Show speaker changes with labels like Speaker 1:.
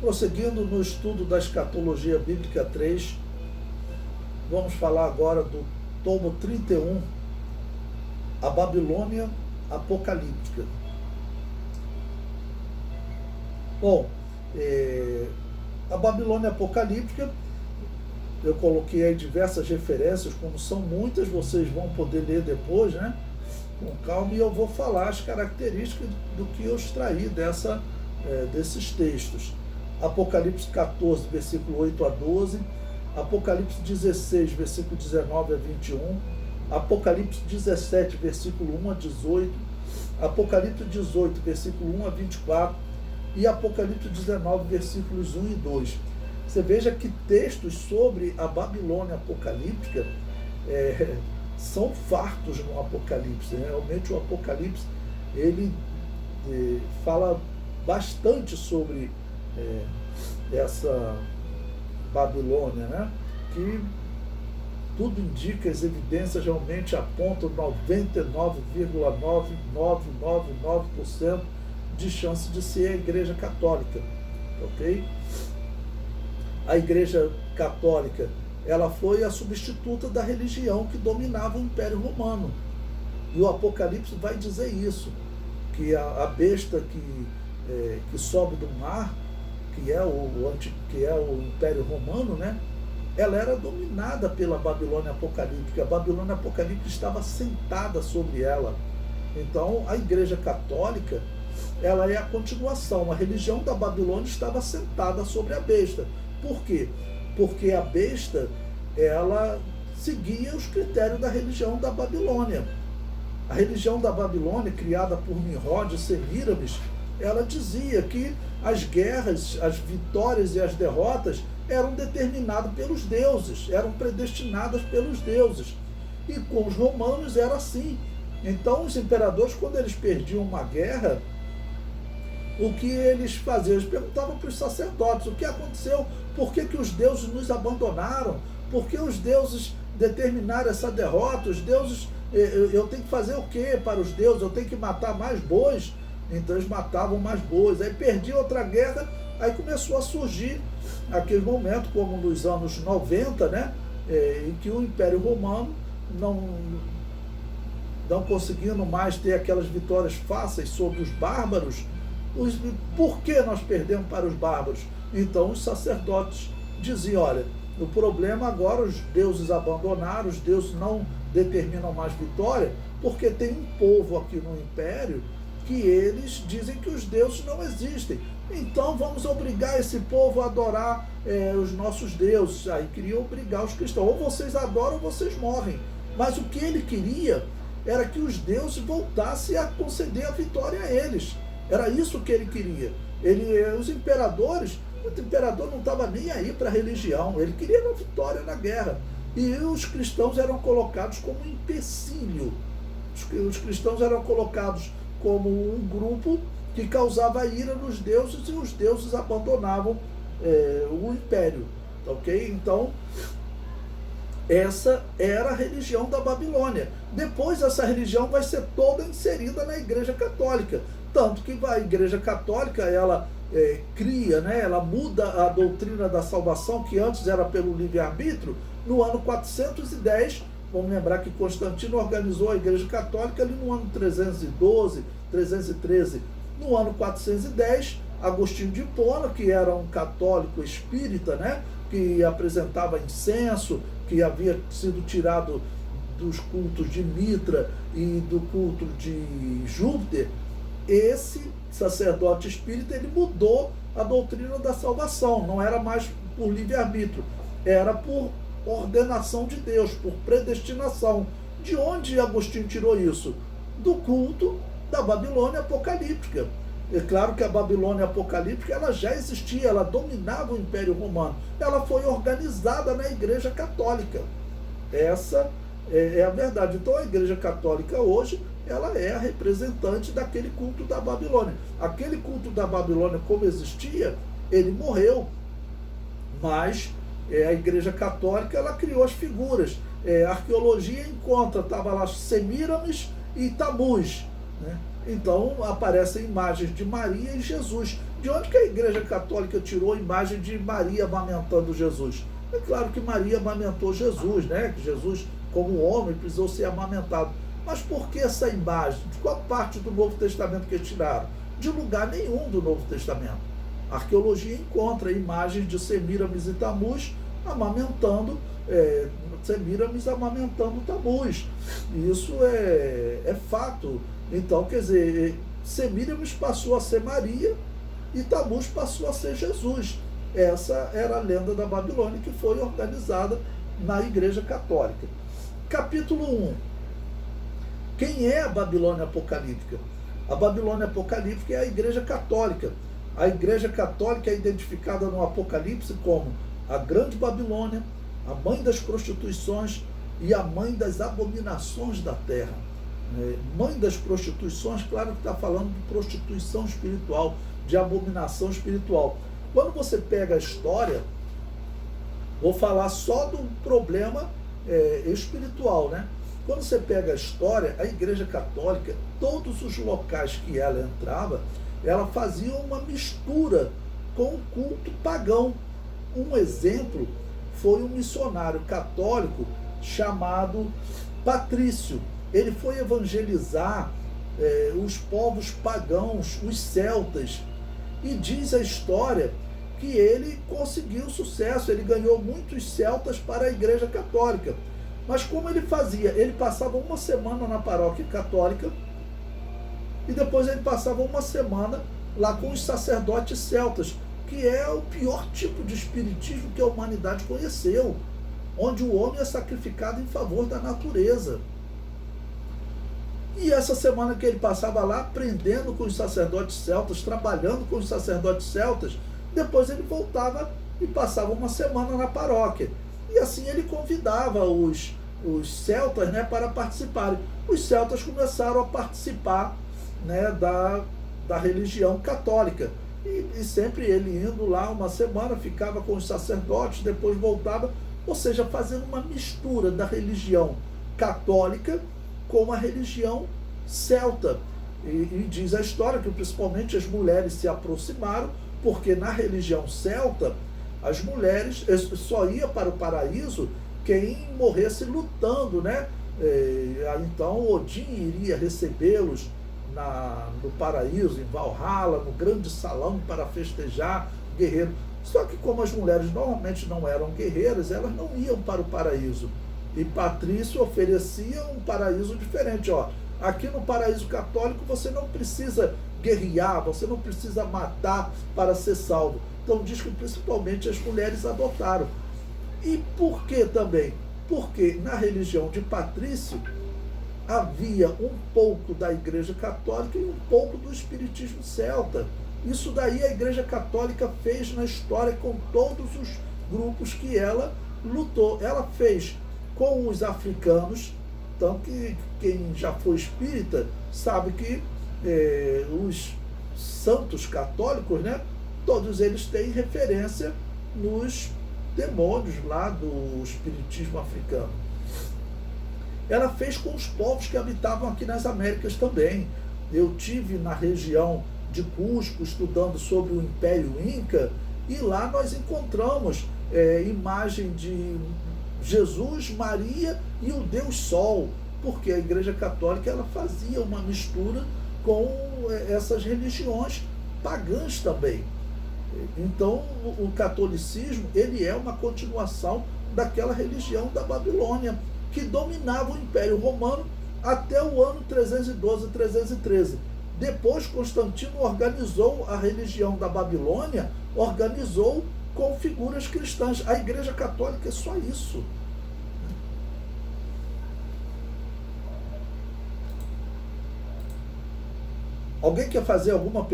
Speaker 1: Prosseguindo no estudo da Escatologia Bíblica 3, vamos falar agora do tomo 31, a Babilônia Apocalíptica. Bom, a Babilônia Apocalíptica, eu coloquei aí diversas referências, como são muitas, vocês vão poder ler depois, né? Com calma, e eu vou falar as características do que eu extraí desses textos. Apocalipse 14, versículo 8 a 12, Apocalipse 16, versículo 19 a 21, Apocalipse 17, versículo 1 a 18, Apocalipse 18, versículo 1 a 24 e Apocalipse 19, versículos 1 e 2. Você veja que textos sobre a Babilônia apocalíptica são fartos no Apocalipse, né? Realmente o Apocalipse ele fala bastante sobre essa Babilônia, né? Que tudo indica, as evidências realmente apontam 99,9999% de chance de ser a Igreja Católica, ok? A Igreja Católica, ela foi a substituta da religião que dominava o Império Romano. E o Apocalipse vai dizer isso, que a besta que sobe do mar, que é o Império Romano, né? Ela era dominada pela Babilônia Apocalíptica. A Babilônia Apocalíptica estava sentada sobre ela. Então, a Igreja Católica, ela é a continuação. A religião da Babilônia estava sentada sobre a besta. Por quê? Porque a besta, ela seguia os critérios da religião da Babilônia. A religião da Babilônia, criada por Nimrod e Semíramis, ela dizia que as guerras, as vitórias e as derrotas eram determinadas pelos deuses, eram predestinadas pelos deuses. E com os romanos era assim. Então os imperadores, quando eles perdiam uma guerra, o que eles faziam? Eles perguntavam para os sacerdotes: o que aconteceu? Por que os deuses nos abandonaram? Por que os deuses determinaram essa derrota? Os deuses, eu tenho que fazer o que para os deuses? Eu tenho que matar mais bois? Então eles matavam mais bois. Aí perdia outra guerra, aí começou a surgir aquele momento, como nos anos 90, né? Em que o Império Romano, não conseguindo mais ter aquelas vitórias fáceis sobre os bárbaros. Por que nós perdemos para os bárbaros? Então os sacerdotes diziam: olha, o problema agora, os deuses abandonaram, os deuses não determinam mais vitória, porque tem um povo aqui no Império que eles dizem que os deuses não existem. Então vamos obrigar esse povo a adorar os nossos deuses. Aí queriam obrigar os cristãos: ou vocês adoram ou vocês morrem. Mas o que ele queria era que os deuses voltassem a conceder a vitória a eles. Era isso que ele queria. Os imperadores, o imperador não estava nem aí para a religião, ele queria uma vitória na guerra. E os cristãos eram colocados como um empecilho. Os cristãos eram colocados como um grupo que causava ira nos deuses, e os deuses abandonavam o império. Ok? Então, essa era a religião da Babilônia. Depois essa religião vai ser toda inserida na Igreja Católica. Tanto que a Igreja Católica, ela cria, né, ela muda a doutrina da salvação, que antes era pelo livre-arbítrio, no ano 410. Vamos lembrar que Constantino organizou a Igreja Católica ali no ano 312, 313. No ano 410, Agostinho de Hipona, que era um católico espírita, né, que apresentava incenso, que havia sido tirado dos cultos de Mitra e do culto de Júpiter, esse sacerdote espírita, ele mudou a doutrina da salvação. Não era mais por livre-arbítrio, era por ordenação de Deus, por predestinação. De onde Agostinho tirou isso? Do culto da Babilônia apocalíptica. É claro que a Babilônia apocalíptica, ela já existia, ela dominava o Império Romano. Ela foi organizada na Igreja Católica. Essa é a verdade. Então a Igreja Católica hoje, ela é a representante daquele culto da Babilônia. Aquele culto da Babilônia, como existia, ele morreu. Mas a Igreja Católica, ela criou as figuras. A arqueologia encontra, estava lá Semíramis e Tamuz, né? Então aparecem imagens de Maria e Jesus. De onde que a Igreja Católica tirou a imagem de Maria amamentando Jesus? É claro que Maria amamentou Jesus, né? Que Jesus, como homem, precisou ser amamentado. Mas por que essa imagem? De qual parte do Novo Testamento que eles tiraram? De lugar nenhum do Novo Testamento. A arqueologia encontra imagens de Semíramis e Tamuz amamentando, Semíramis amamentando Tamuz. Isso é fato. Então, quer dizer, Semíramis passou a ser Maria e Tamuz passou a ser Jesus. Essa era a lenda da Babilônia que foi organizada na Igreja Católica. Capítulo 1. Quem é a Babilônia Apocalíptica? A Babilônia Apocalíptica é a Igreja Católica. A Igreja Católica é identificada no Apocalipse como a Grande Babilônia, a mãe das prostituições e a mãe das abominações da terra. Mãe das prostituições, claro que está falando de prostituição espiritual, de abominação espiritual. Quando você pega a história, vou falar só do problema espiritual, né? Quando você pega a história, a Igreja Católica, todos os locais que ela entrava, ela fazia uma mistura com o culto pagão. Um exemplo foi um missionário católico chamado Patrício. Ele foi evangelizar os povos pagãos, os celtas, e diz a história que ele conseguiu sucesso, ele ganhou muitos celtas para a Igreja Católica. Mas como ele fazia? Ele passava uma semana na paróquia católica e depois ele passava uma semana lá com os sacerdotes celtas, que é o pior tipo de espiritismo que a humanidade conheceu, onde o homem é sacrificado em favor da natureza. E essa semana que ele passava lá, aprendendo com os sacerdotes celtas, trabalhando com os sacerdotes celtas, depois ele voltava e passava uma semana na paróquia. E assim ele convidava os celtas, né, para participarem. Os celtas começaram a participar, né, da religião católica. E sempre ele indo lá uma semana, ficava com os sacerdotes, depois voltava, ou seja, fazendo uma mistura da religião católica com a religião celta. E diz a história que principalmente as mulheres se aproximaram, porque na religião celta, as mulheres só ia para o paraíso quem morresse lutando, né? Então Odin iria recebê-los no paraíso, em Valhalla, no grande salão para festejar guerreiro. Só que como as mulheres normalmente não eram guerreiras, elas não iam para o paraíso. E Patrício oferecia um paraíso diferente. Ó, aqui no paraíso católico você não precisa guerrear, você não precisa matar para ser salvo. Então diz que principalmente as mulheres adotaram. E por que também? Porque na religião de Patrício havia um pouco da Igreja Católica e um pouco do espiritismo celta. Isso daí a Igreja Católica fez na história com todos os grupos que ela lutou. Ela fez com os africanos, tanto que quem já foi espírita sabe que os santos católicos, né, todos eles têm referência nos demônios lá do espiritismo africano. Ela fez com os povos que habitavam aqui nas Américas também. Eu tive na região de Cusco estudando sobre o Império Inca e lá nós encontramos imagem de Jesus, Maria e o Deus Sol, porque a Igreja Católica ela fazia uma mistura com essas religiões pagãs também. Então o catolicismo ele é uma continuação daquela religião da Babilônia que dominava o Império Romano até o ano 312, 313. Depois Constantino organizou a religião da Babilônia, organizou com figuras cristãs. A Igreja Católica é só isso. Alguém quer fazer alguma pergunta?